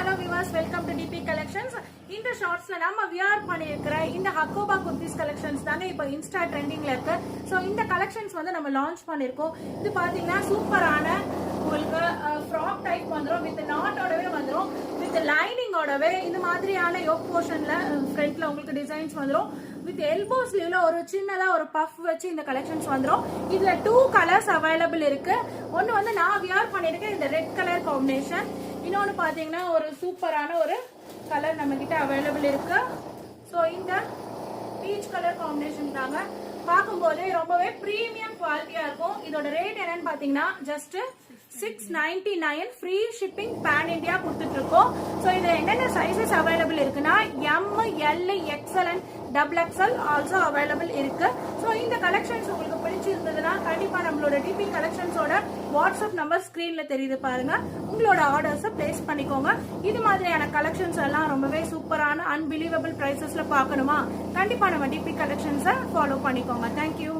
hello viewers, welcome to DP Collections. இந்த ஷார்ட்ஸ்ல நாம wear பண்ணியிருக்கிற இந்த ஹக்கோபா குர்த்திஸ் கலெக்ஷன்ஸ் தாங்க இப்போ இன்ஸ்டா ட்ரெண்டிங்ல இருக்கு. ஸோ இந்த கலெக்ஷன்ஸ் வந்து நம்ம லான்ச் பண்ணியிருக்கோம். இது பாத்தீங்கன்னா சூப்பரான உங்களுக்கு ஃப்ராக் டைப் வந்துடும், வித் நாட்டோடவே வந்துடும், வித் லைனிங்கோடவே இந்த மாதிரியான யோக் போர்ஷன்ல ஃப்ரண்ட்ல உங்களுக்கு டிசைன்ஸ் வந்துடும். வித் எல்போ ஸ்லீவ்ல ஒரு சின்னதா ஒரு பஃப் வச்சு இந்த கலெக்ஷன்ஸ் வந்துடும். இதுல 2 கலர்ஸ் அவைலபிள் இருக்கு. ஒன்னு வந்து நான் வியர் பண்ணிருக்கேன் இந்த ரெட் கலர் காம்பினேஷன். இன்னொன்னு பாத்தீங்கன்னா ஒரு சூப்பரான ஒரு கலர் நம்ம கிட்ட அவைலபிள் இருக்கு. ஸோ இந்த பீச் கலர் காம்பினேஷன் தாங்க. பார்க்கும்போதே ரொம்பவே பிரீமியம் குவாலிட்டியா இருக்கும். இதோட ரேட் என்னன்னு பாத்தீங்கன்னா just 699 free shipping pan India கொடுத்துட்டு இருக்கோம். ஸோ இதுல என்னென்ன சைசஸ் அவைலபிள் இருக்குன்னா M, L, XL and XXL also available இருக்கு. ஸோ இந்த கலெக்ஷன்ஸ் உங்களுக்கு பிடிச்சிருந்ததுன்னா கண்டிப்பா நம்மளோட டிபி கலெக்ஷன்ஸோட வாட்ஸ்அப் நம்பர் ஸ்கிரீன்ல தெரியுது பாருங்க, உங்களோட ஆர்டர்ஸை பிளேஸ் பண்ணிக்கோங்க. இது மாதிரியான கலெக்ஷன்ஸ் எல்லாம் ரொம்பவே சூப்பரான அன்பிலீவபிள் பிரைசஸ்ல பார்க்கணுமா? கண்டிப்பா நம்ம டிபி கலெக்ஷன்ஸை ஃபாலோ பண்ணிக்கோங்க. தேங்க்யூ.